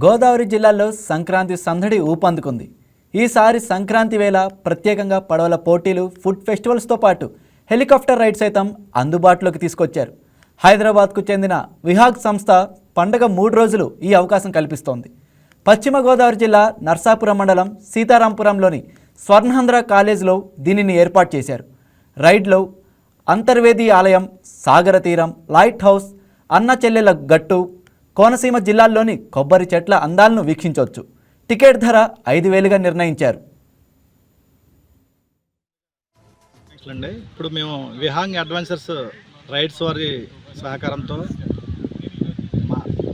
గోదావరి జిల్లాలో సంక్రాంతి సందడి ఊపందుకుంది. ఈసారి సంక్రాంతి వేళ ప్రత్యేకంగా పడవల పోటీలు, ఫుడ్ ఫెస్టివల్స్తో పాటు హెలికాప్టర్ రైడ్ సైతం అందుబాటులోకి తీసుకొచ్చారు. హైదరాబాద్కు చెందిన విహాగ్ సంస్థ పండగ 3 రోజులు ఈ అవకాశం కల్పిస్తోంది. పశ్చిమ గోదావరి జిల్లా నర్సాపురం మండలం సీతారాంపురంలోని స్వర్ణాంధ్ర కాలేజ్లో దీనిని ఏర్పాటు చేశారు. రైడ్లో అంతర్వేది ఆలయం, సాగర తీరం, లైట్ హౌస్, అన్న చెల్లెల గట్టు, కోనసీమ జిల్లాల్లోని కొబ్బరి చెట్ల అందాలను వీక్షించవచ్చు. టికెట్ ధర 5,000గా నిర్ణయించారు. ఇప్పుడు మేము విహాంగ్ అడ్వెంచర్స్ రైడ్స్ వారి సహకారంతో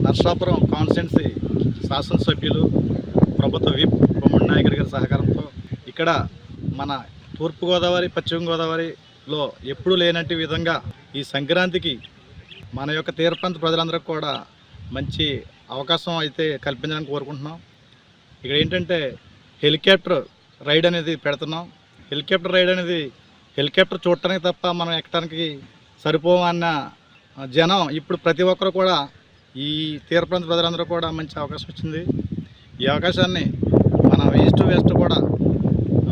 నర్సాపురం కాన్స్టిట్యున్సీ శాసనసభ్యులు ప్రభుత్వ విప్ బొమ్మడి నాయకుడి గారి సహకారంతో ఇక్కడ మన తూర్పుగోదావరి, పశ్చిమ గోదావరిలో ఎప్పుడూ లేనట్టి విధంగా ఈ సంక్రాంతికి మన యొక్క తీర ప్రాంత ప్రజలందరికీ కూడా మంచి అవకాశం అయితే కల్పించాలని కోరుకుంటున్నాం. ఇక్కడ ఏంటంటే హెలికాప్టర్ రైడ్ అనేది పెడుతున్నాం. హెలికాప్టర్ రైడ్ అనేది హెలికాప్టర్ చూడటానికి తప్ప మనం ఎక్కడానికి సరిపోవన్న జనం ఇప్పుడు ప్రతి ఒక్కరు కూడా ఈ తీర ప్రాంత ప్రజలందరూ కూడా మంచి అవకాశం వచ్చింది. ఈ అవకాశాన్ని మన east Godavari,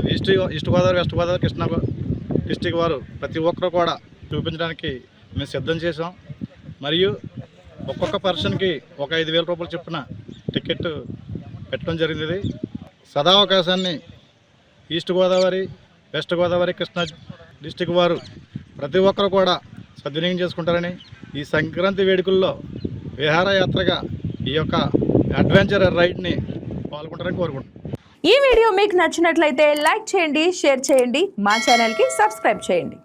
west Godavari, Krishna district వారు ప్రతి ఒక్కరు కూడా చూపించడానికి మేము సిద్ధం చేసాం. మరియు ఒక్కొక్క పర్సన్కి ఒక 5,000 రూపాయలు చొప్పున టికెట్ పెట్టడం జరిగింది. సదావకాశాన్ని east Godavari, west Godavari, Krishna district వారు ప్రతి ఒక్కరు కూడా సద్వినియోగం చేసుకుంటారని, ఈ సంక్రాంతి వేడుకల్లో విహారయాత్రగా ఈ యొక్క అడ్వెంచర్ రైడ్ని పాల్గొంటారని కోరుకుంటున్నాను. ఈ వీడియో మీకు నచ్చినట్లయితే లైక్ చేయండి, షేర్ చేయండి, మా ఛానల్కి సబ్స్క్రైబ్ చేయండి.